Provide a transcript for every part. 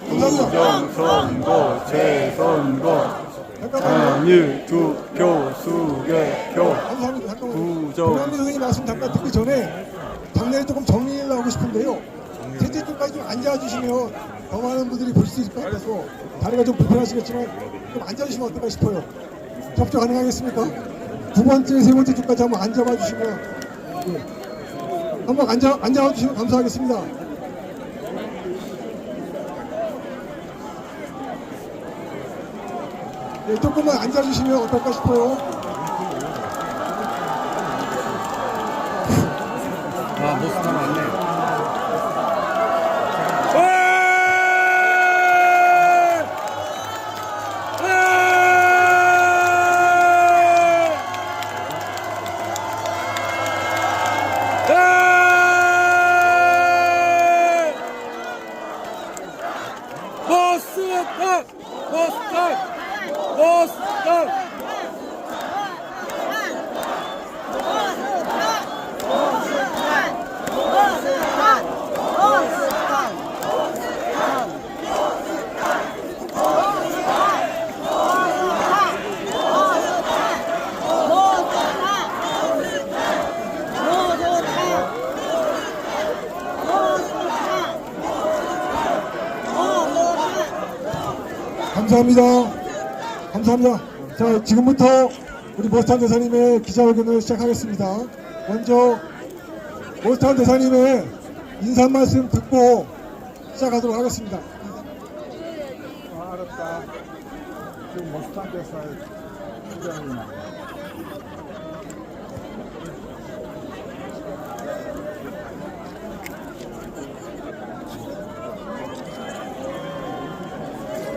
부정선거, 재선거, 단일 투표, 수개표, 감사합니다. 부정. 조명미 선생님 말씀 잠깐 듣기 전에 당내에 조금 정리를 하고 싶은데요. 제재 쪽까지 좀 앉아주시면 더 많은 분들이 볼 수 있을 것 같아서 다리가 좀 불편하시겠지만 좀 앉아주시면 어떨까 싶어요. 접촉 가능하겠습니까? 두 번째, 세 번째 줄까지 한번 앉아봐 주시면 한번 앉아봐 주시면 감사하겠습니다. 네, 조금만 앉아주시면 어떨까 싶어요. 아, 모스탄 왔네. 모스탄! 모스탄! 모스탄! 감사합니다. 감사합니다. 자, 지금부터 우리 모스탄 대사님의 기자회견을 시작하겠습니다. 먼저 모스탄 대사님의 인사 말씀 듣고 시작하도록 하겠습니다. 어렵다. 지금 모스탄 대사의 주장입니다.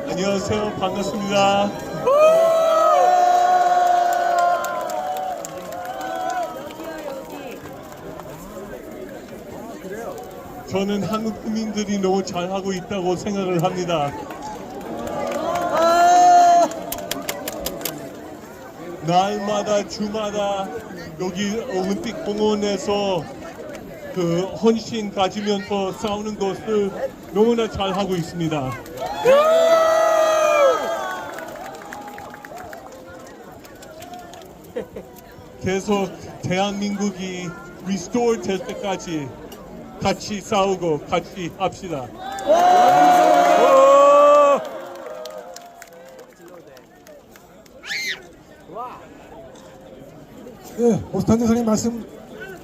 안녕하세요. 반갑습니다. 저는 한국 국민들이 너무 잘하고 있다고 생각을 합니다. 날마다 주마다 여기 올림픽 공원에서 그 헌신 가지면서 싸우는 것을 너무나 잘하고 있습니다. 계속 대한민국이 리스토어 될 때까지 같이 싸우고 같이 합시다. 네, 모스탄 대사님 말씀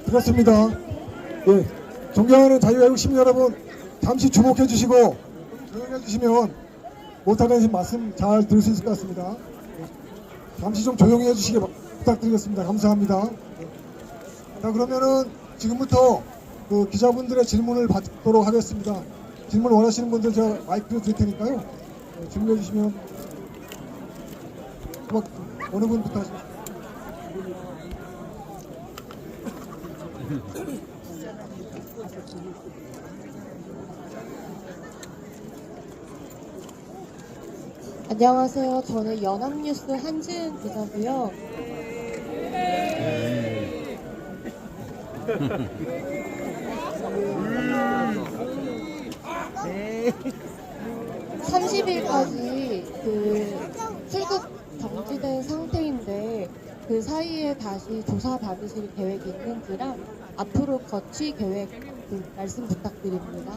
들었습니다. 네, 존경하는 자유외국 시민 여러분, 잠시 주목해 주시고 조용히 해주시면 모스탄 대사님 말씀 잘 들을 수 있을 것 같습니다. 네, 잠시 좀 조용히 해주시기 부탁드리겠습니다. 감사합니다. 네. 자, 그러면은 지금부터 그 기자분들의 질문을 받도록 하겠습니다. 질문 원하시는 분들 제가 마이크 드릴 테니까요. 네, 질문해 주시면 어느 분부터 하시죠? 안녕하세요. 저는 연합뉴스 한지은 기자고요. 30일까지 그 출국 정지된 상태인데 그 사이에 다시 조사 받으실 계획이 있는지랑 앞으로 거취 계획 말씀 부탁드립니다.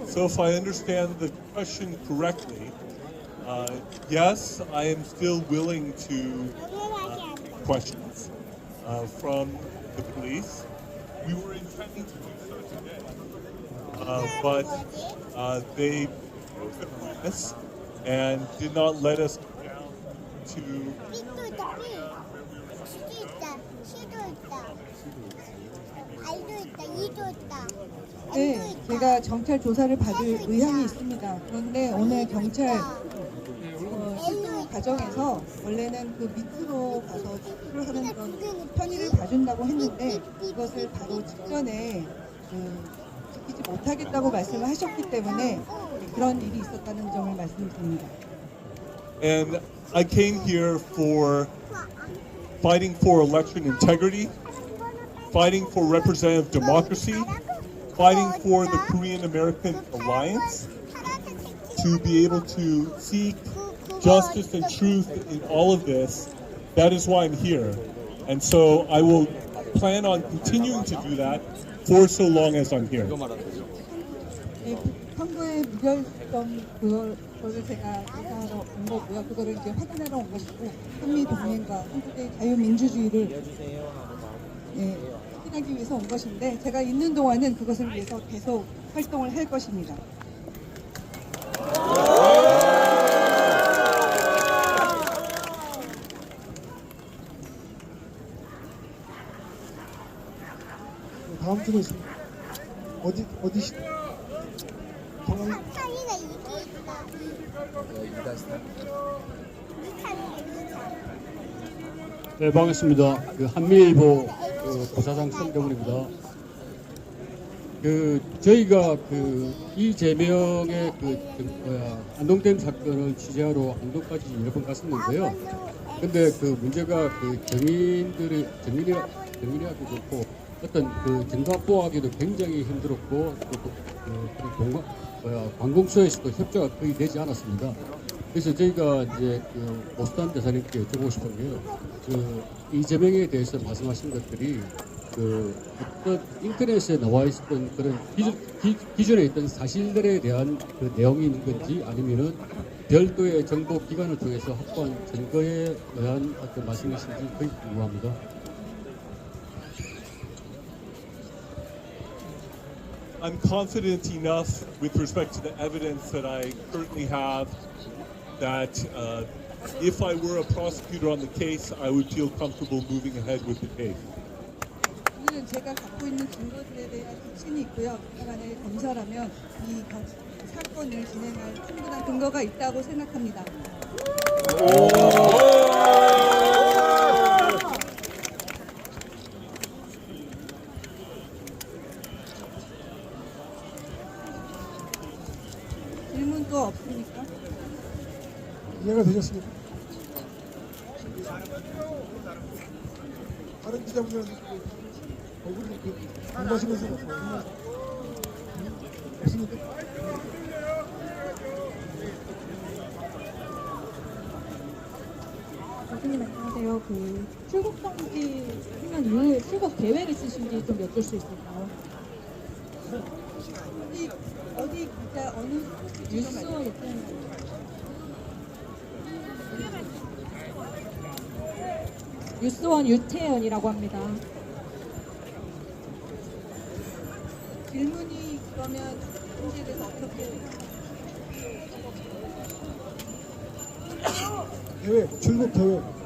So if I understand the question correctly, yes, I am still willing to questions from the police. We were intending to do so today, but they took us and did not let us go down to. 네, 제가 경찰 조사를 받을 의향이 있습니다. 그런데 오늘 경찰 출동 과정에서 원래는 그 밑으로 가서 체크를 하는 그런 편의를 봐준다고 했는데 이것을 바로 직전에 지키지 못하겠다고 말씀을 하셨기 때문에 그런 일이 있었다는 점을 말씀드립니다. And I came here for fighting for election integrity, fighting for representative democracy, fighting for the Korean American Alliance, to be able to seek justice and truth in all of this. That is why I'm here. And so I will plan on continuing to do that for so long as I'm here. 네, 선거의 무결점 그거를 제가 조사하러 온 거고요. 그거를 이제 확인하러 온 것이고 한미 동맹과 한국의 자유민주주의를 확인하기 위해서 온 것인데 제가 있는 동안은 그것을 위해서 계속 활동을 할 것입니다. 다음 주에 있습니다. 어디 경남 네, 반갑습니다. 한미일보 부사장 손병훈입니다. 저희가 이재명의 안동댐 사건을 취재하러 안동까지 여러 번 갔었는데요. 근데 문제가 정민이하기 좋고 어떤 정답보호하기도 굉장히 힘들었고 관공서에서도 협조가 거의 되지 않았습니다. 그래서 저희가 이제 모스탄 대사님께 여쭤보고 싶은 게요. 이재명에 대해서 말씀하신 것들이 어떤 인터넷에 나와 있었던 그런 기존에 있던 사실들에 대한 내용이 있는 건지 아니면은 별도의 정보 기관을 통해서 확보한 증거에 의한 어떤 말씀이신지 거의 궁금합니다. I'm confident enough with respect to the evidence that I currently have that if I were a prosecutor on the case, I would feel comfortable moving ahead with the case. 오늘은 제가 갖고 있는 증거들에 대한 확신이 있고요. 제가 만약에 검사라면 이 사건을 진행할 충분한 근거가 있다고 생각합니다. 질문 또 없습니까? 이해가 되셨습니까? 다른 기자분들은 얼굴이 공부하시면서 없습니까? 교수님 안녕하세요. 출국 정지 생각 이후에 출국 계획 있으신지 좀 여쭐 수 있을까요? 어디 기자 어느 뉴스와 유튜브 뉴스원 유태연이라고 합니다. 질문이 그러면 문제에 대해서 어떻게 계획, 출국 계획.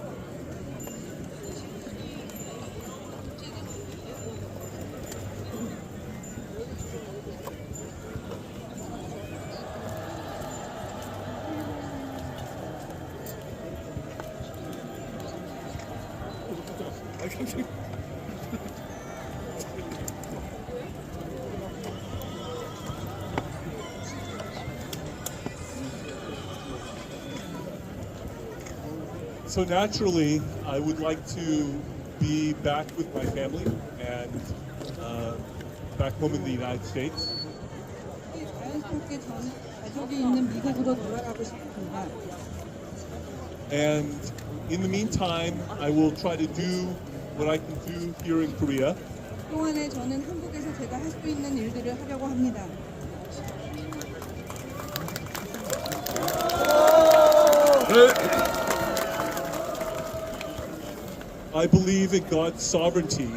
So naturally, I would like to be back with my family and back home in the United States. 자연스럽게 전 가족이 있는 미국으로 돌아가고 싶습니다. And in the meantime, I will try to do what I can do here in Korea. 그동안에 저는 한국에서 제가 할 수 있는 일들을 하려고 합니다. I believe in God's sovereignty,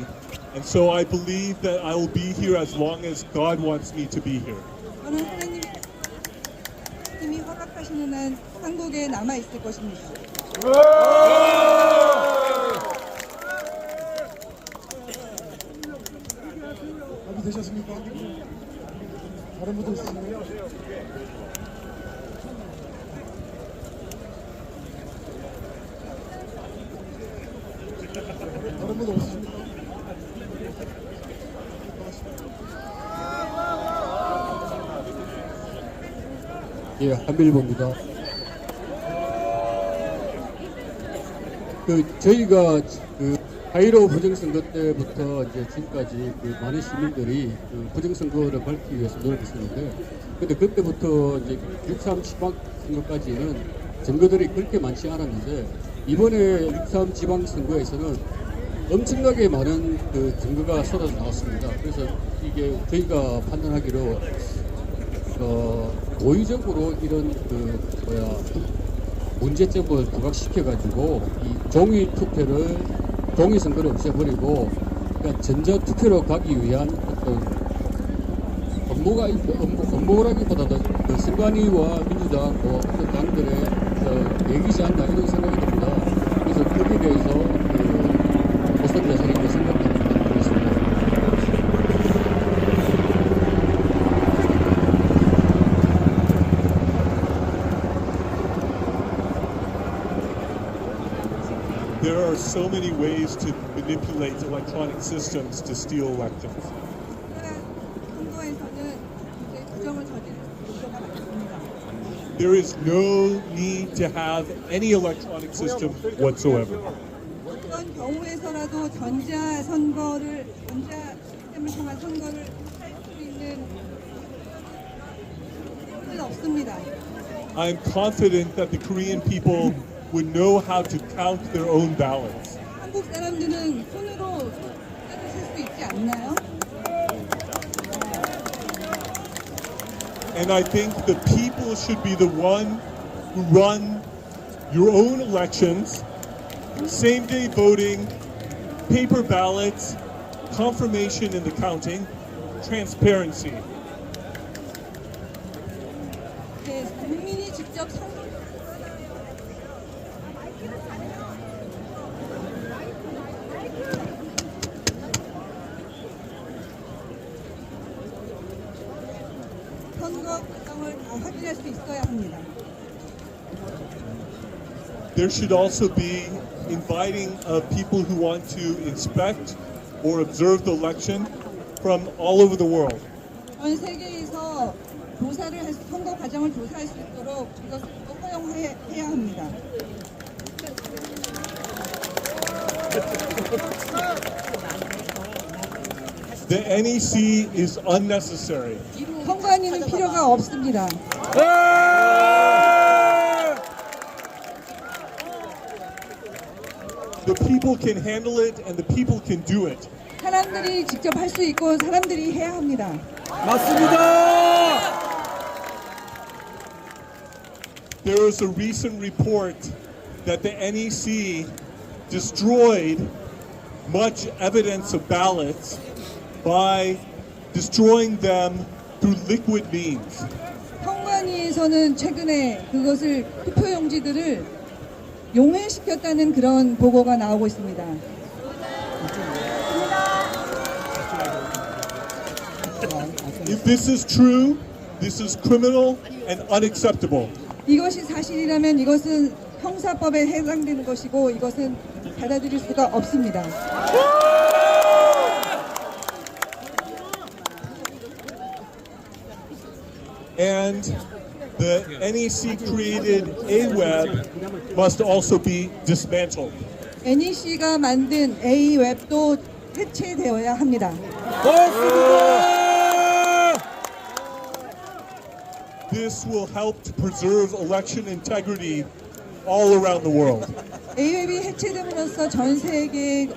and so I believe that I will be here as long as God wants me to be here. 저는 하나님이 허락하시는 한 한국에 남아 있을 것입니다. 답이 되셨습니까? 다른 분들 있으신가요? 다른 분들 없으십니까? 예, 한밀보입니다. 저희가 그 하이로 부정선거 때부터 이제 지금까지 그 많은 시민들이 그 부정선거를 밝히기 위해서 노력했었는데, 근데 그때부터 이제 6.3 지방선거까지는 증거들이 그렇게 많지 않았는데, 이번에 6.3 지방선거에서는 엄청나게 많은 그 증거가 쏟아져 나왔습니다. 그래서 이게 저희가 판단하기로 고의적으로 이런 문제점을 부각시켜가지고 이 종이 선거를 없애버리고 그러니까 전자 투표로 가기 위한 어떤 업무라기보다도 그 선관위와 민주당 어떤 당들의 얘기지 않나 이런 생각이 듭니다. 그래서 거기에 대해서 보선 대선인의 생각을 드리겠습니다. There are so many ways to manipulate electronic systems to steal elections. 선거에서는 이제 부정을 저지를 요소가 많습니다. There is no need to have any electronic system whatsoever. 어떤 경우에서라도 전자 시스템을 통한 선거를 할 수 있는 일은 없습니다. I'm confident that the Korean people would know how to count their own ballots. 한국 사람들은 손으로 숫자를 셀 수 있지 않나요? And I think the people should be the one who run your own elections, same-day voting, paper ballots, confirmation in the counting, transparency. 네, 국민이 직접 선거 과정을 다 확인할 수 있어야 합니다. There should also be inviting of people who want to inspect or observe the election from all over the world. 전 세계에서 선거 과정을 조사할 수 있도록 이것을 또 허용해야 합니다. The NEC is unnecessary. 선관위는 필요가 없습니다. The people can handle it and the people can do it. 사람들이 직접 할 수 있고 사람들이 해야 합니다. 맞습니다. There was a recent report that the NEC destroyed much evidence of ballots by destroying them through liquid means. 선관위에서는 최근에 그것을 투표용지들을 용해시켰다는 그런 보고가 나오고 있습니다. If this is true, this is criminal and unacceptable. 이것이 사실이라면 이것은 형사법에 해당되는 것이고 이것은 받아들일 수가 없습니다. And the NEC created AWeb must also be dismantled. NEC가 만든 A웹도 해체되어야 합니다. This will help to preserve election integrity all around the world. A웹이 해체됨으로써 전 세계의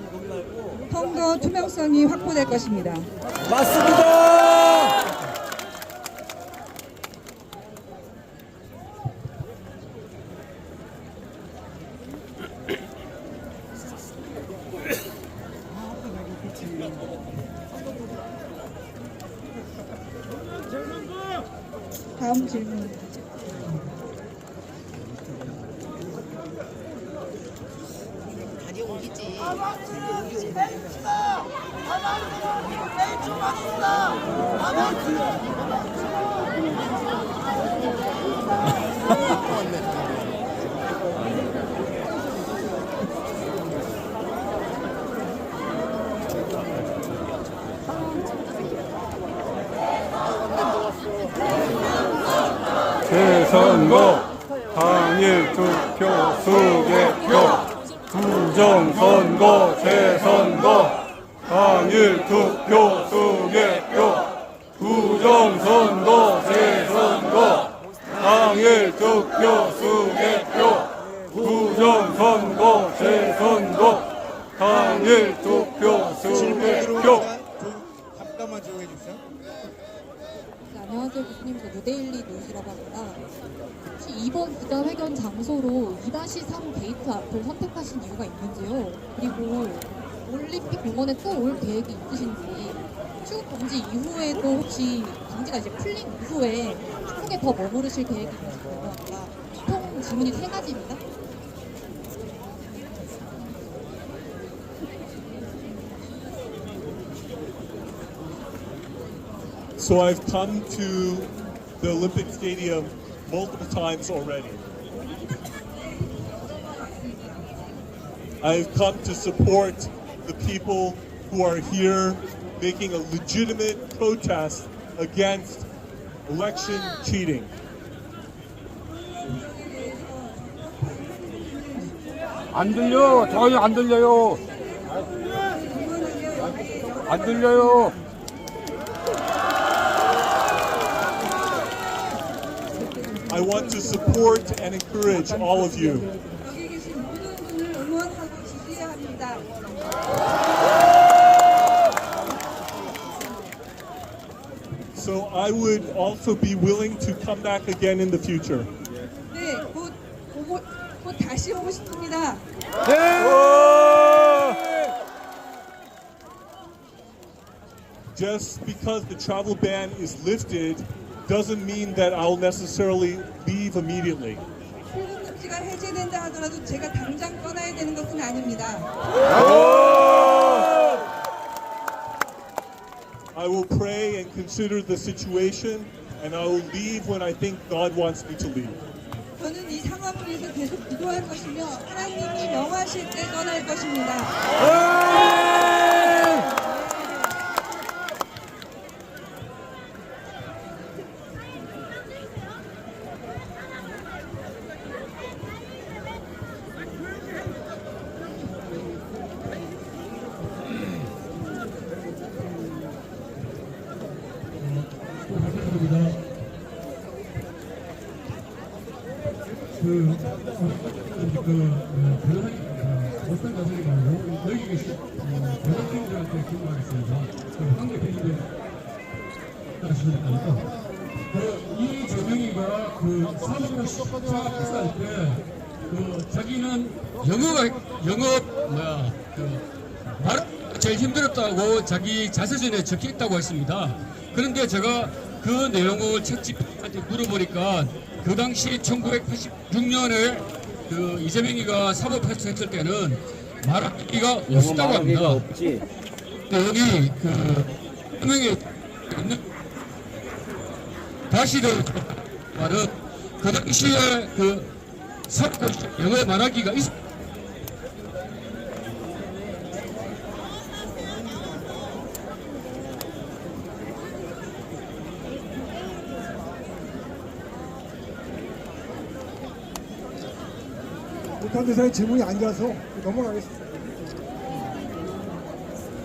선거 투명성이 확보될 것입니다. 맞습니다. 다음 질문. 재선거 당일 투표 수개표 부정선거 재선거 당일 투표 수개표 부정선거 재선거 당일 투표 수개표 부정선거 재선거 당일 투표 수개표. 잠깐만 조용해 주세요. 네, 안녕하세요 교수님. 저 뉴데일리 뉴스라고 합니다. 혹시 이번 기자회견 장소로 2-3 게이트 앞을 선택하신 이유가 있는지요? 그리고 올림픽 공원에 또 올 계획이 있으신지, 출국 금지 이후에도 혹시 금지가 이제 풀린 이후에 한국에 더 머무르실 계획이 있는지 궁금합니다. 총 질문이 3가지입니다. So I've come to the Olympic Stadium multiple times already. I've come to support the people who are here making a legitimate protest against election cheating. 안 들려. 저희 안 들려요. 안 들려요. I want to support and encourage all of you. 여기 계신 모든 분을 응원하고 지지해야 합니다. So I would also be willing to come back again in the future. 네, 곧 다시 오고 싶습니다. Just because the travel ban is lifted doesn't mean that I'll necessarily leave immediately. 출국 금지가 해제된다 하더라도 제가 당장 떠나야 되는 것은 아닙니다. I will pray and consider the situation, and I will leave when I think God wants me to leave. 저는 이 상황을 위해서 계속 기도할 것이며 하나님이 명하실 때 떠날 것입니다. 어떤 가정이 말고 여기 계신 대학생들한테 질문하겠습니다. 관계 팬들 하시니까 이재명이가 사무실 시작할 때 자기는 말 제일 힘들었다고 자기 자서전에 적혀 있다고 했습니다. 그런데 제가 그 내용을 채찍한테 물어보니까 그 당시 1986년에 그 이재명이가 사법패스했을 때는 말하기가 없었다고 합니다. 근데 여기 그 명이 있는 다시를 말은 그 당시에 그 사법 영어 말하기가 있. 못한 대사의 질문이 아니라서 넘어가겠습니다.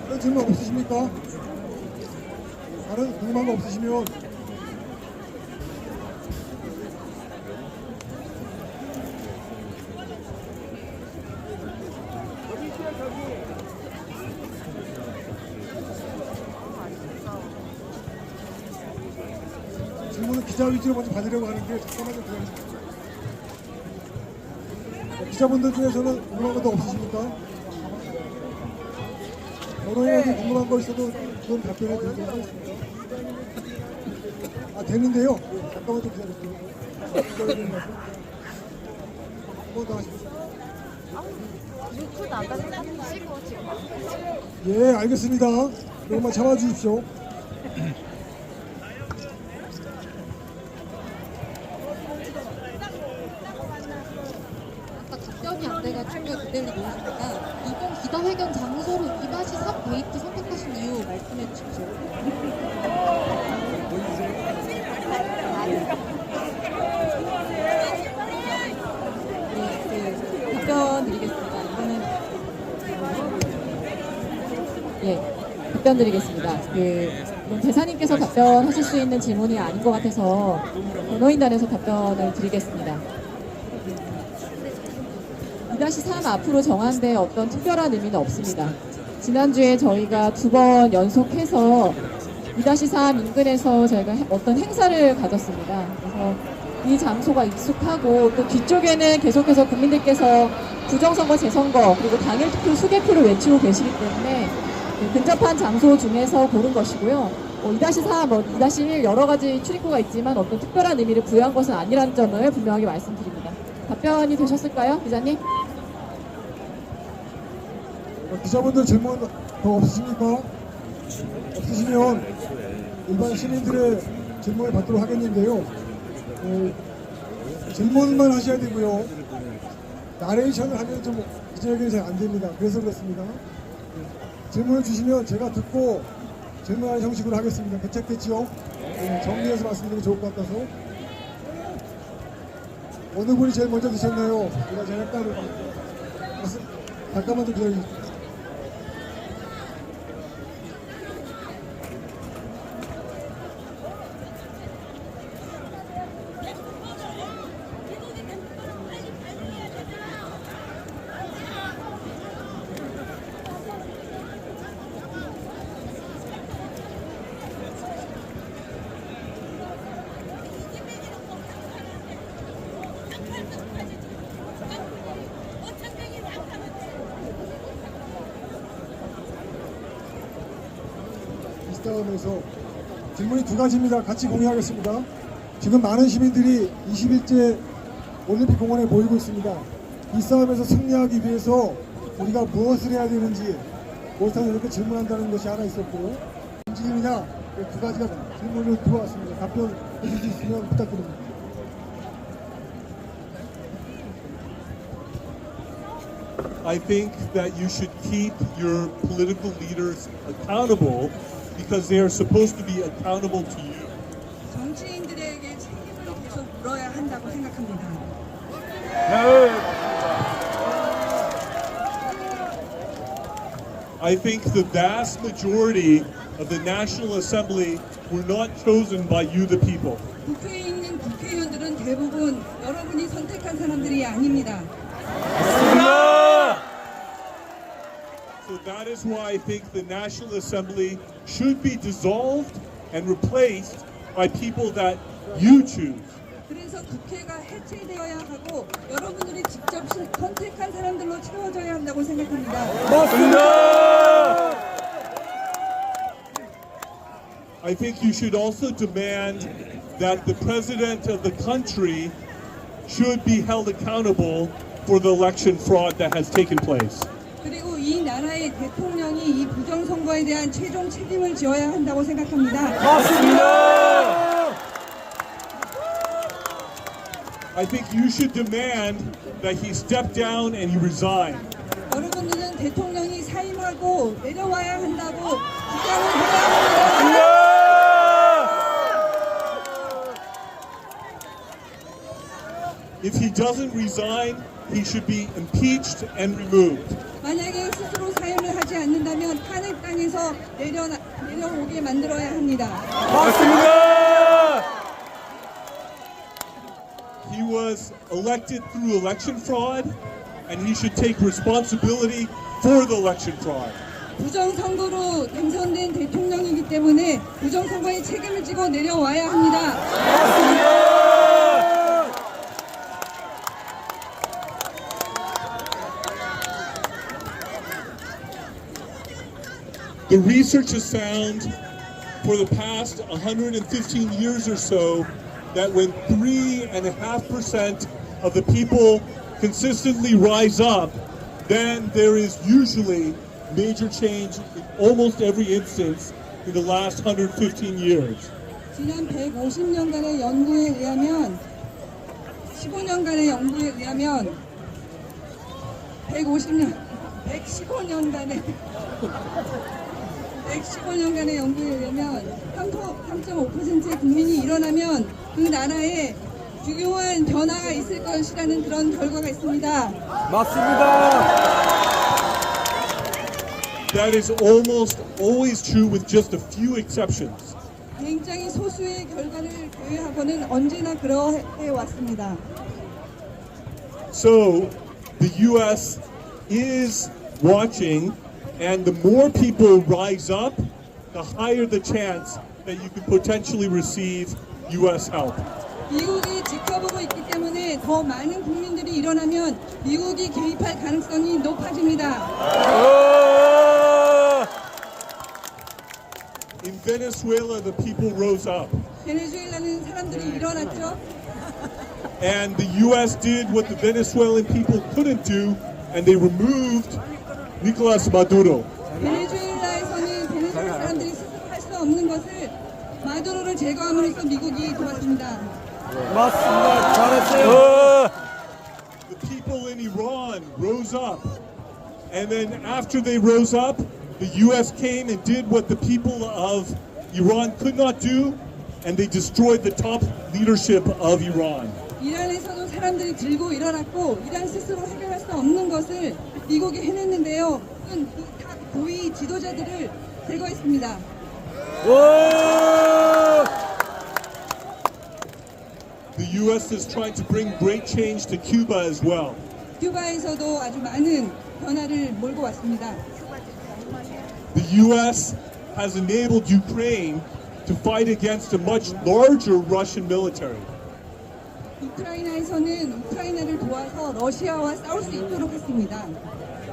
다른 질문 없으십니까? 다른 궁금한 거 없으시면 질문은 기자 위주로 먼저 받으려고 하는데 잠깐만 좀 기다려주세요. 기자분들 중에서는 궁금한 것도 없으십니까? 여러분이 궁금한 거 있어도 그건 답변해 드리도록 하겠습니다. 아, 되는데요. 잠깐만 좀 기다려주세요. 한번 더 하시겠습니다. 유튜브 나가서 찍고 지금. 예, 알겠습니다. 조금만 참아주십시오. 답변이 안 돼가지고 그대로 놓으십니다. 이번 기자회견 장소로 2-3 게이트 선택하신 이유 말씀해 주십시오. 네, 답변 드리겠습니다. 이거는 답변 드리겠습니다. 이건 대사님께서 답변하실 수 있는 질문이 아닌 것 같아서 변호인단에서 답변을 드리겠습니다. 2-3 앞으로 정한 데 어떤 특별한 의미는 없습니다. 지난주에 저희가 2번 연속해서 2-3 인근에서 저희가 어떤 행사를 가졌습니다. 그래서 이 장소가 익숙하고 또 뒤쪽에는 계속해서 국민들께서 부정선거, 재선거 그리고 당일 투표 수개표를 외치고 계시기 때문에 근접한 장소 중에서 고른 것이고요. 2-4, 2-1 여러 가지 출입구가 있지만 어떤 특별한 의미를 부여한 것은 아니라는 점을 분명하게 말씀드립니다. 답변이 되셨을까요, 기자님? 기자분들 질문 더 없으십니까? 없으시면 일반 시민들의 질문을 받도록 하겠는데요. 질문만 하셔야 되고요. 나레이션을 하면 좀 기자에게는 잘 안 됩니다. 그래서 그렇습니다. 질문을 주시면 제가 듣고 질문하는 형식으로 하겠습니다. 대책됐지요? 정리해서 말씀드리면 좋을 것 같아서. 어느 분이 제일 먼저 드셨나요? 제가 따로 잠깐만 좀 기다려주세요. 싸움에서 질문이 2가지입니다. 같이 공유하겠습니다. 지금 많은 시민들이 21제 올림픽 공원에 모이고 있습니다. 이 싸움에서 승리하기 위해서 우리가 무엇을 해야 되는지 못하서 이렇게 질문한다는 것이 하나 있었고요. 움직임이냐 2가지가 질문을 들어왔습니다. 답변해 주실 수 있으면 부탁드립니다. I think that you should keep your political leaders accountable because they are supposed to be accountable to you. 정치인들에게 책임을 계속 물어야 한다고 생각합니다. I think the vast majority of the National Assembly were not chosen by you, the people. 국회에 있는 국회의원들은 대부분 여러분이 선택한 사람들이 아닙니다. So that is why I think the National Assembly should be dissolved and replaced by people that you choose. 그래서 국회가 해체되어야 하고 여러분들이 직접 선택한 사람들로 채워져야 한다고 생각합니다. I think you should also demand that the president of the country should be held accountable for the election fraud that has taken place. 그리고 이 나라의 대통령이 이 부정선거에 대한 최종 책임을 져야 한다고 생각합니다. I think you should demand that he step down and he resign. 여러분들은 대통령이 사임하고 내려와야 한다고 주장을 해야 합니다. If he doesn't resign, he should be impeached and removed. 만약에 스스로 사임을 하지 않는다면 탄핵당에서 내려오게 만들어야 합니다. He was elected through election fraud, and he should take responsibility for the election fraud. 부정선거로 당선된 대통령이기 때문에 부정선거에 책임을 지고 내려와야 합니다. The research has found for the past 115 years or so that when 3.5% of the people consistently rise up, then there is usually major change in almost every instance in the last 115 years. 지난 150년간의 연구에 의하면 15년간의 연구에 의하면 115년간의 연구에 의하면 3.5%의 국민이 일어나면 그 나라에 중요한 변화가 있을 것이라는 그런 결과가 있습니다. 맞습니다. that is almost always true with just a few exceptions. 굉장히 소수의 결과를 제외하고는 언제나 그러해 왔습니다. So the U.S. is watching, and the more people rise up, the higher the chance that you could potentially receive U.S. help. 미국이 지켜보고 있기 때문에 더 많은 국민들이 일어나면 미국이 개입할 가능성이 높아집니다. In Venezuela, the people rose up, 베네수엘라는 사람들이 일어났죠. and the U.S. did what the Venezuelan people couldn't do, and they removed Nicolas Maduro. 베네수엘라에서는 베네수엘라 사람들이 스스로 할 수 없는 것을 마두로를 제거함으로써 미국이 도왔습니다. 맞습니다. 잘했어요. The people in Iran rose up, and then after they rose up, the U.S. came and did what the people of Iran could not do, and they destroyed the top leadership of Iran. 이란에서도 사람들이 들고 일어났고 이란 스스로 해결할 수 없는 것을 미국이 해냈는데요. 그 고위 지도자들을 제거했습니다. The U.S. is trying to bring great change to Cuba as well. 큐바에서도 아주 많은 변화를 몰고 왔습니다. The U.S. has enabled Ukraine to fight against a much larger Russian military. 우크라이나에서는 우크라이나를 도와서 러시아와 싸울 수 있도록 했습니다.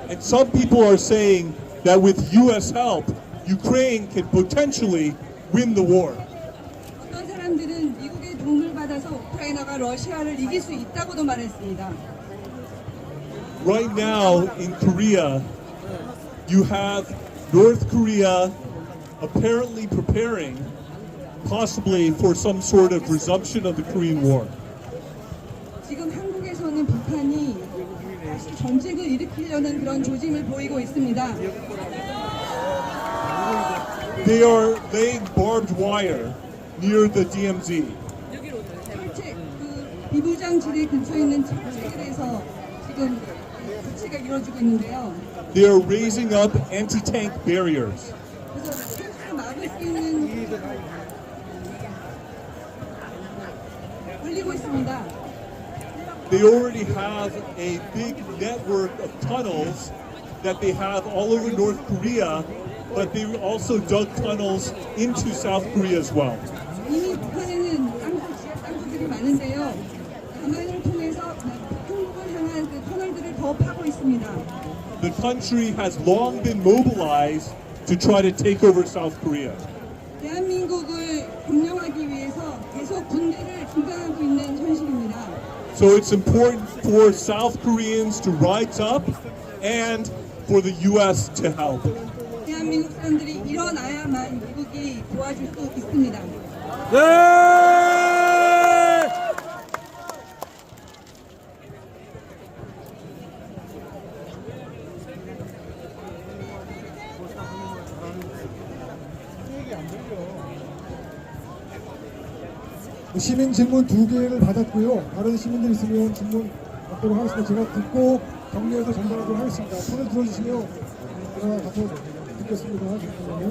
And some people are saying that with U.S. help, Ukraine can potentially win the war. 어떤 사람들은 미국의 도움을 받아서 우크라이나가 러시아를 이길 수 있다고도 말했습니다. Right now in Korea, you have North Korea apparently preparing possibly for some sort of resumption of the Korean War. 지금 한국에서는 북한이 다시 전쟁을 일으키려는 그런 조짐을 보이고 있습니다. They are laying barbed wire near the DMZ. 철책, 그 비무장지대 근처에 있는 철책에서 지금 조치가 이루어지고 있는데요. They are raising up anti-tank barriers. 그래서 철책을 막을 수 있는 올리고 있습니다. They already have a big network of tunnels that they have all over North Korea, but they also dug tunnels into South Korea as well. 이미 북한에는 땅굴, 지하 땅굴들이 많은데요. 남한을 통해서 한국을 향한 그 터널들을 더 파고 있습니다. The country has long been mobilized to try to take over South Korea. 대한민국을 점령하기 위해서 계속 군대를 증강하고 있는 현실입니다. So it's important for South Koreans to rise up and for the U.S. to help. 대한민국 사람들이 일어나야만 미국이 도와줄 수 있습니다. 시민 질문 2개를 받았고요. 다른 시민들 있으면 질문 받도록 하겠습니다. 제가 듣고 정리해서 전달하도록 하겠습니다. 손을 들어주시면 제가 가서 듣겠습니다. 잠깐만요.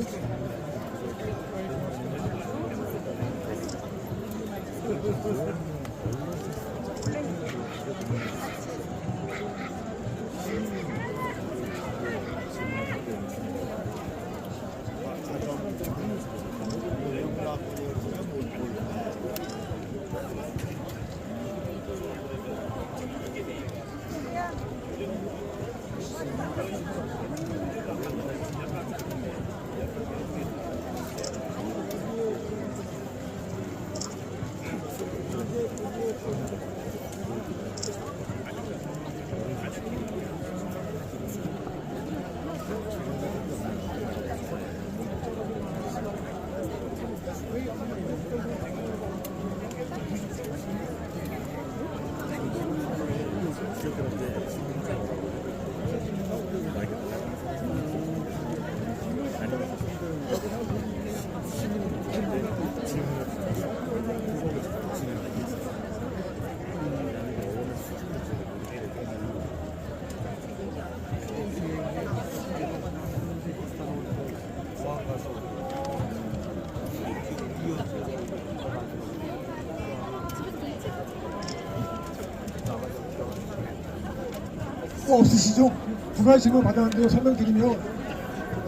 없으시죠? 두 가지 질문 받았는데요. 설명드리면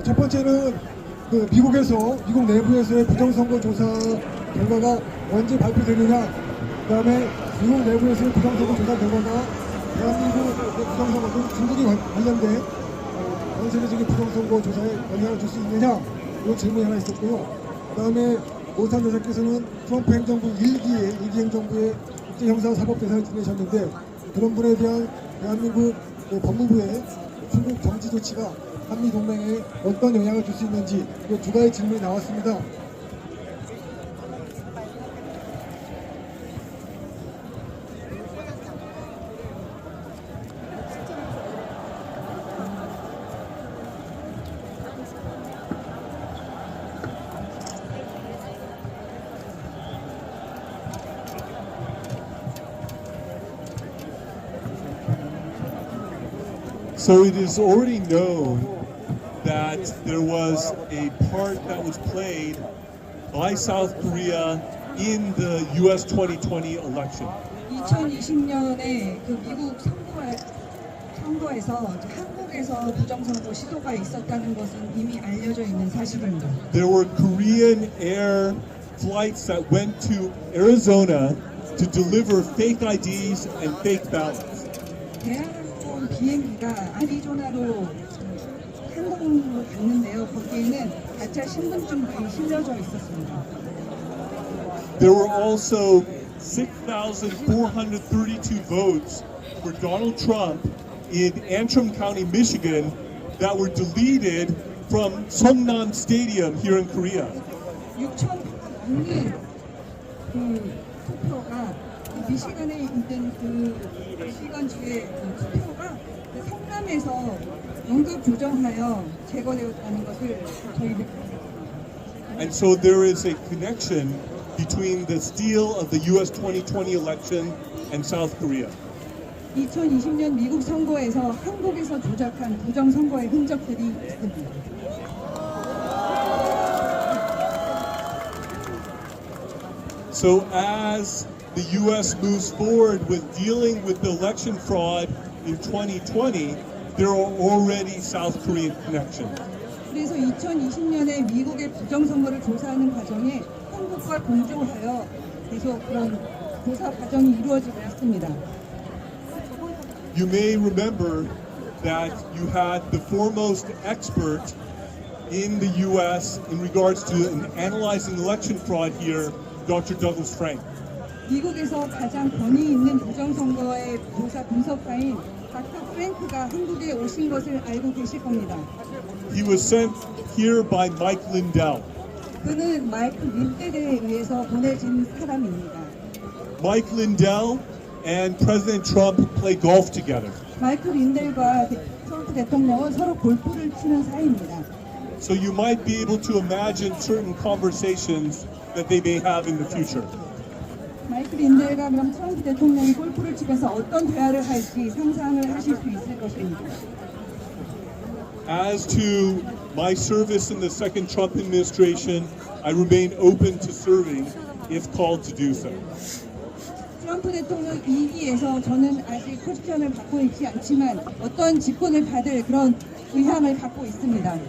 첫 번째는 그 미국 내부에서의 부정선거 조사 결과가 언제 발표되느냐, 그다음에 미국 내부에서의 부정선거 조사 결과가 대한민국 부정선거 또 중국이 관련된 전 세계적인 부정선거 조사에 영향을 줄 수 있느냐, 이런 질문이 하나 있었고요. 그다음에 오스탄 대사께서는 트럼프 행정부 1기 행정부의 국제형사사법대사를 지내셨는데 그런 분에 대한 대한민국 법무부의 중국 정지 조치가 한미 동맹에 어떤 영향을 줄 수 있는지, 이 두 가지 질문이 나왔습니다. So it is already known that there was a part that was played by South Korea in the US 2020 election. 2020년에 그 미국 선거에서 한국에서 부정선거 시도가 있었다는 것은 이미 알려져 있는 사실입니다. There were Korean air flights that went to Arizona to deliver fake IDs and fake ballots. 대한항공 비행기가 아리조나로 항공으로 갔는데요. 거기에는 가짜 신분증이 실려져 있었습니다. There were also 6,432 votes for Donald Trump in Antrim County, Michigan, that were deleted from Songnam Stadium here in Korea. 6천 명의 그 투표가 미시간에 있는 그 미시간주의 투표가 그 성남에서 연극 조정하여 제거되었다는 것을 저희들. And so there is a connection between the steal of the US 2020 election and South Korea. 2020년 미국 선거에서 한국에서 조작한 부정선거의 흔적들이 있습니다. So as the US moves forward with dealing with the election fraud in 2020, there are already South Korean connections. 그래서 2020년에 미국의 부정선거를 조사하는 과정에 한국과 공조하여 계속 그런 조사 과정이 이루어지고 있습니다. You may remember that you had the foremost expert in the US in regards to analyzing election fraud here, Dr. Douglas Frank. 미국에서 가장 권위 있는 부정선거의 조사 분석가인 닥터 프랭크가 한국에 오신 것을 알고 계실 겁니다. He was sent here by Mike Lindell. 그는 마이크 린델에 의해서 보내진 사람입니다. Mike Lindell and President Trump play golf together. 마이크 린델과 트럼프 대통령은 서로 골프를 치는 사이입니다. So you might be able to imagine certain conversations that they may have in the future. 마이크 린델과 그럼 트럼프 대통령이 골프를 치면서 어떤 대화를 할지 상상을 하실 수 있을 것입니다. As to my service in the second Trump administration, I remain open to serving if called to do so. 트럼프 대통령 2기에서 저는 아직 포지션을 갖고 있지 않지만 어떤 직분을 받을 그런 의향을 갖고 있습니다.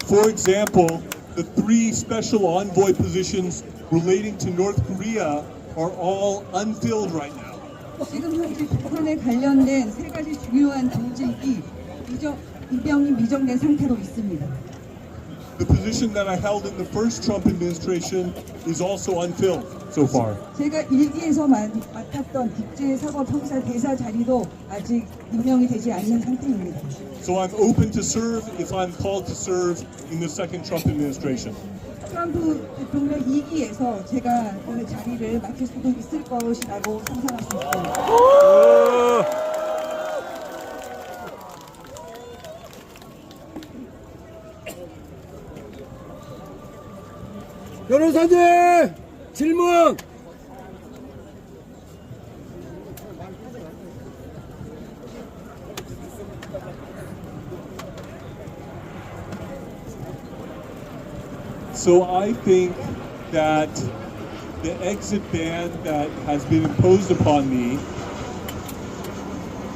For example, the 3 special envoy positions relating to North Korea are all unfilled right now. 지금 현재 북한에 관련된 3가지 중요한 공직이 임명이 미정된 상태로 있습니다. The position that I held in the first Trump administration is also unfilled so far. 제가 1기에서 맡았던 국제사법형사 대사 자리도 아직 임명이 되지 않는 상태입니다. So I'm open to serve if I'm called to serve in the second Trump administration. 트럼프 대통령 2기에서 제가 그 자리를 맡을 수도 있을 것이라고 상상할 수 있습니다. 변호사님 질문. So I think that the exit ban that has been imposed upon me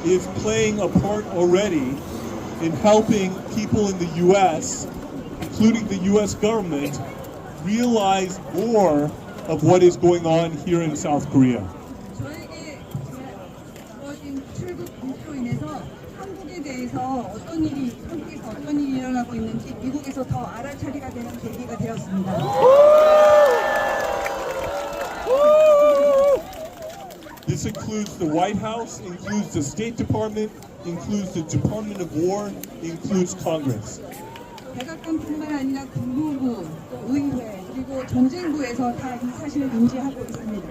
is playing a part already in helping people in the U.S., including the U.S. government, realize more of what is going on here in South Korea. 저에게 주어진 출국 금지로 인해서 한국에 대해서 어떤 일이 한국에서 어떤 일이 일어나고 있는지 미국에서 더 알아차리가 되는 계기가 되었습니다. This includes the White House, includes the State Department, includes the Department of War, includes Congress. 백악관뿐만 아니라 국무부, 또 의회, 그리고 전쟁부에서 다 이 사실을 인지하고 있습니다.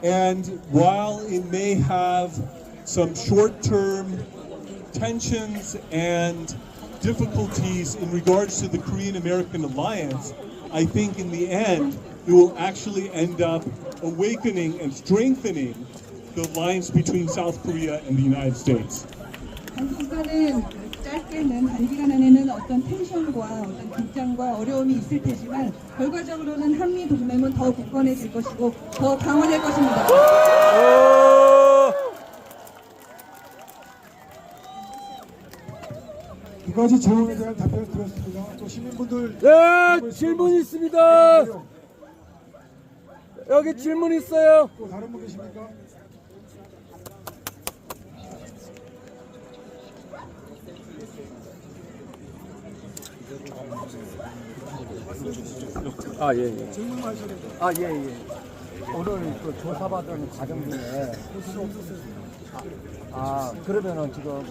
And while it may have some short-term tensions and difficulties in regards to the Korean-American alliance, I think in the end, it will actually end up awakening and strengthening the alliance between South Korea and the United States. 단기간은 짧게는 단기간 안에는 어떤 텐션과 어떤 긴장과 어려움이 있을 테지만 결과적으로는 한미 동맹은 더 굳건해질 것이고 더 강화될 것입니다. 두 가지 질문에 대한 답변을 드렸습니다. 또 시민분들 네, 질문 있습니다. 여기 질문 있어요. 또 다른 분 계십니까? 아, 예, 예. 아, 예, 예. 오늘 그 조사받은 과정 중에 그러면은 지금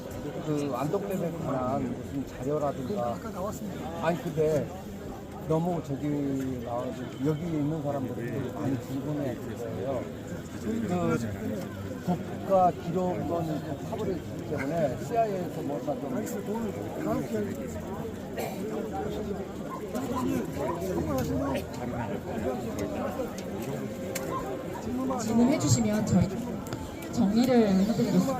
그 안동댐에 관한 무슨 자료라든가 아까 나왔습니다. 아니 근데 너무 저기 여기 있는 사람들이 많이 궁금해 할 거예요. 그 국가 기록원 파벌이 있기 때문에 CIA에서 뭔가 좀 질문해 주시면 저희 정리를 해드리겠습니다.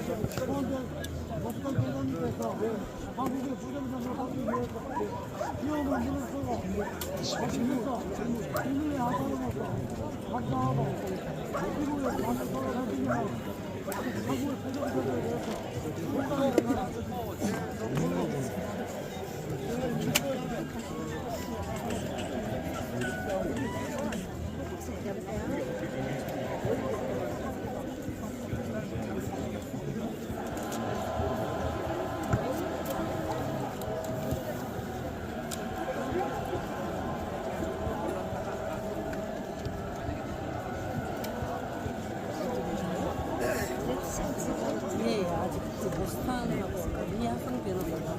예, 아직 그 보스탄하고 미야성 변호사가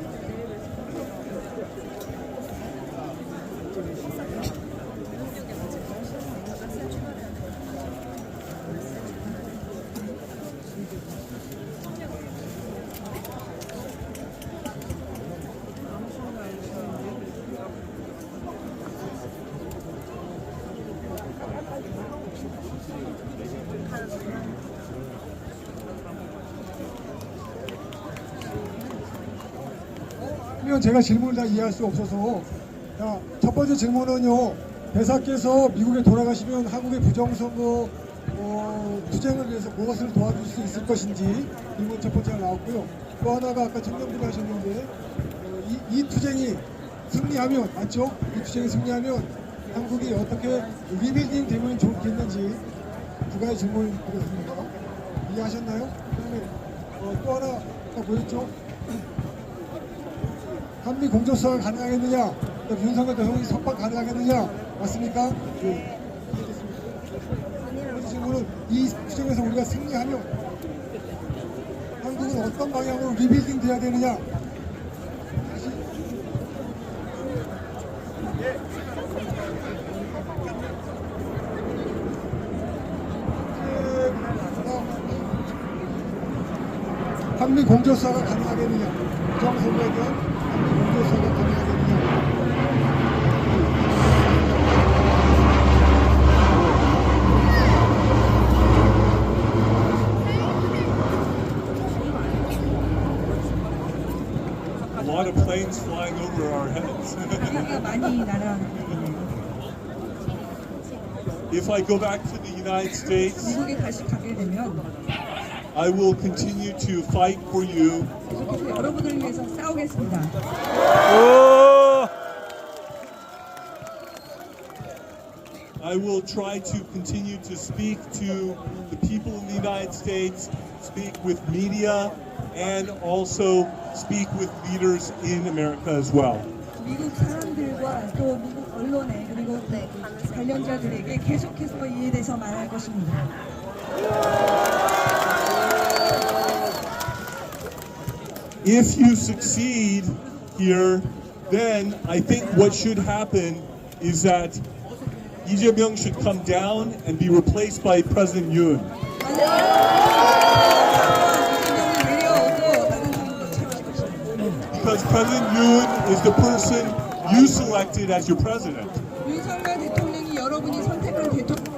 제가 질문을 다 이해할 수 없어서 자, 첫 번째 질문은요. 대사께서 미국에 돌아가시면 한국의 부정선거 투쟁을 위해서 무엇을 도와줄 수 있을 것인지 질문 첫 번째가 나왔고요. 또 하나가 아까 청년분이 하셨는데 이 투쟁이 승리하면 맞죠? 이 투쟁이 승리하면 한국이 어떻게 리빌딩 되면 좋겠는지 두 가지 질문을 드렸습니다. 이해하셨나요? 그다음에 또 하나 아까 뭐였죠? 한미 공조수가 가능하겠느냐? 윤석열 대통령이 석방 가능하겠느냐? 맞습니까? 네. 그 질문은 이 투쟁에서 우리가 승리하면 한국은 어떤 방향으로 리빌딩 돼야 되느냐? 다시. 한미 공조수가 가능하겠느냐? 부정선거에 대한 공조수가 가능하겠느냐? A lot of planes flying over our heads. 비행기가 많이 날아가는 if I go back to the United States, 미국에 다시 가게 되면 I will continue to fight for you. 계속해서 여러분을 위해서 싸우겠습니다. I will try to continue to speak to the people in the United States, speak with media, and also speak with leaders in America as well. 미국 사람들과 또 미국 언론에 그리고 관련자들에게 계속해서 이에 대해서 말할 것입니다. If you succeed here, then I think what should happen is that Lee Jae-myung should come down and be replaced by President Yoon. Because President Yoon is the person you selected as your president. 윤석열 대통령이 여러분이 선택한 대통령입니다.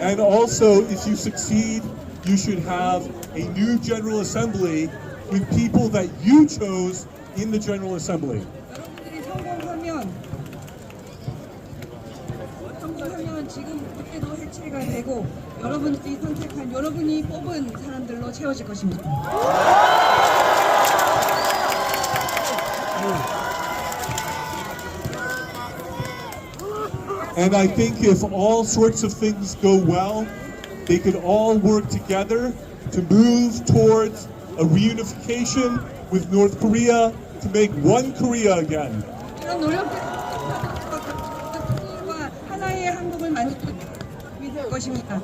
And also, if you succeed, you should have a new General Assembly with people that you chose in the General Assembly. 여러분들이 성공하면 지금 국회도 해체가 되고 여러분들이 선택한 여러분이 뽑은 사람들로 채워질 것입니다. And I think if all sorts of things go well, they could all work together to move towards a reunification with North Korea to make one Korea again. 이런 노력들과 하나의 한국을 만들 것입니다.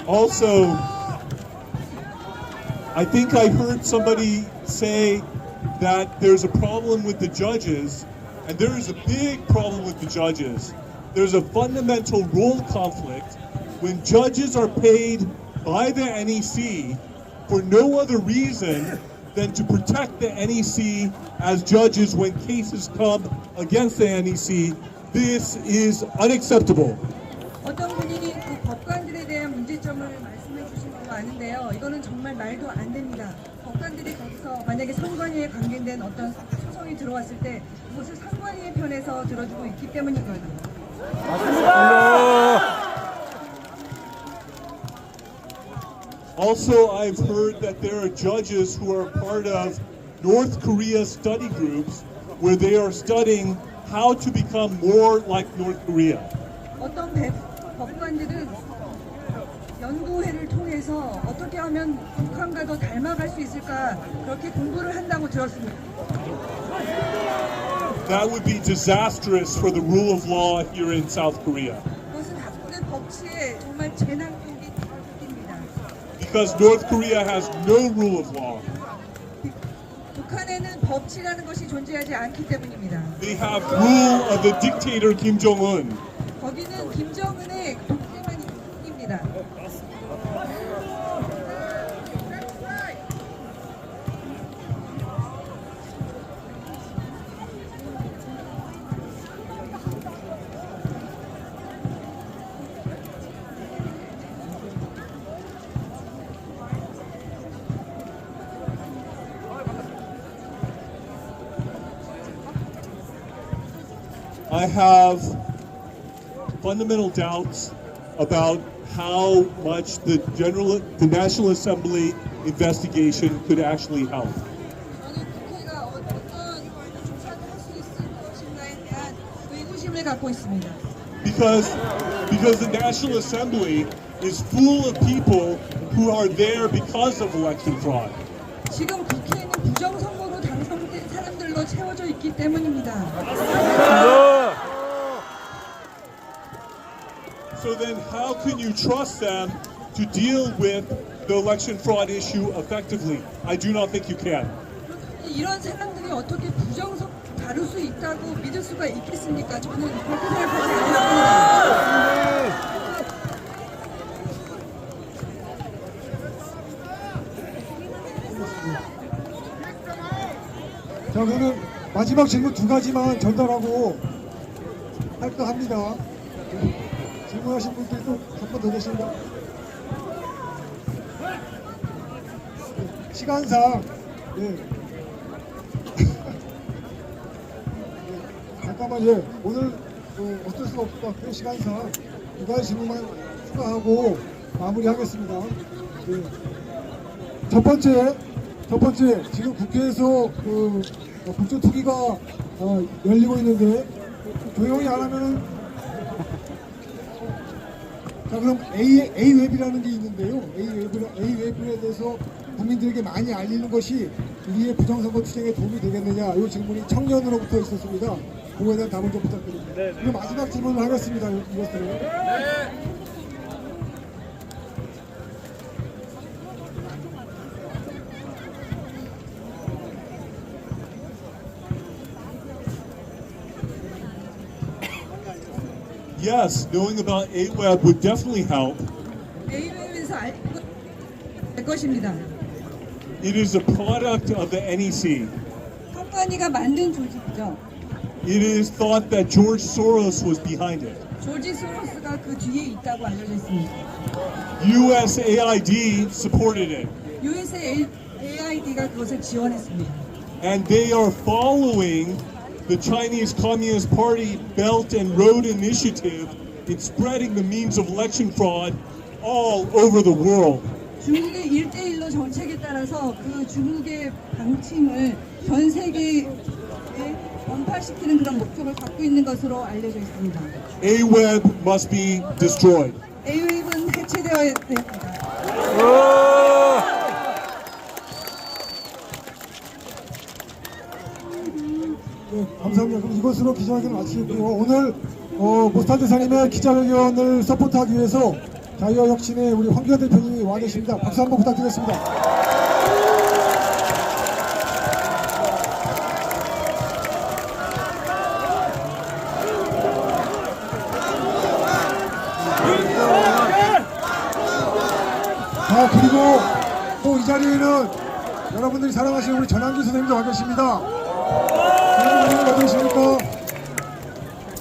Also, I think I heard somebody say that there's a problem with the judges, and there is a big problem with the judges. There's a fundamental role conflict when judges are paid by the NEC for no other reason than to protect the NEC as judges when cases come against the NEC. This is unacceptable. 어떤 분이 그 법관들에 대한 문제점을 말씀해 주신 걸로 아는데요. 이거는 정말 말도 안 됩니다. 법관들이 거기서 만약에 선관위에 관계된 어떤 소송이 들어왔을 때 그것을 선관위의 편에서 들어주고 있기 때문이거든요. Also, I've heard that there are judges who are part of North Korea study groups where they are studying how to become more like North Korea. 어떤 법관들은 연구회를 통해서 어떻게 하면 북한과 더 닮아갈 수 있을까 그렇게 공부를 한다고 들었습니다. That would be disastrous for the rule of law here in South Korea. 그것은 한국의 법치에 정말 재난입니다. Because North Korea has no rule of law. 북한에는 법치라는 것이 존재하지 않기 때문입니다. They have rule of the dictator Kim Jong-un. 거기는 김정은의 독재만 있습니다. I have fundamental doubts about how much the National Assembly investigation could actually help. 저는 국회가 어떤 조사를 할 수 있을 것인가에 대한 의구심을 갖고 있습니다. Because the National Assembly is full of people who are there because of election fraud. 지금 국회는 부정선거로 당선된 사람들로 채워져 있기 때문입니다. So then how can you trust them to deal with the election fraud issue effectively? I do not think you can. 이런 사람들이 어떻게 부정석 다룰 수 있다고 믿을 수가 있겠습니까? 저는 그렇게 생각하지 않습니다. 자, 그러면 마지막 질문 두 가지만 전달하고 할까합니다. 질문하신 분들이 또 한 번 더 계신가? 시간상, 예. 잠깐만, 예. 오늘 어쩔 수가 없을 것 같고요. 시간상 두 가지 질문만 추가하고 마무리하겠습니다. 예. 첫 번째, 지금 국회에서 국정투기가 열리고 있는데 조용히 안 하면은 자, 그럼 A웹이라는 게 있는데요. A웹에 대해서 국민들에게 많이 알리는 것이 우리의 부정선거 투쟁에 도움이 되겠느냐, 이 질문이 청년으로부터 있었습니다. 그거에 대한 답을 좀 부탁드립니다. 그리고 마지막 질문을 하겠습니다. 이것들은. Yes, knowing about AWeB would definitely help. A웹에서 알 것입니다. It is a product of the NEC. 컴퍼니가 만든 조직이죠. It is thought that George Soros was behind it. 조지 소로스가 그 뒤에 있다고 알려져 있습니다. USAID supported it. USAID가 그것을 지원했습니다. And they are following the Chinese Communist Party Belt and Road Initiative in spreading the means of election fraud all over the world. 중국의 1대1로 정책에 따라서 그 중국의 방침을 전 세계에 전파시키는 그런 목적을 갖고 있는 것으로 알려져 있습니다. AWeB must be destroyed. A웹은 해체되어야 됩니다. 네, 감사합니다. 그럼 이것으로 기자회견을 마치고요. 오늘 모스탄 대사님의 기자회견을 서포트하기 위해서 자유와 혁신의 우리 황교안 대표님이 와 계십니다. 박수 한번 부탁드리겠습니다. 자, 그리고 또 이 자리에는 여러분들이 사랑하시는 우리 전환기 선생님도 와 계십니다.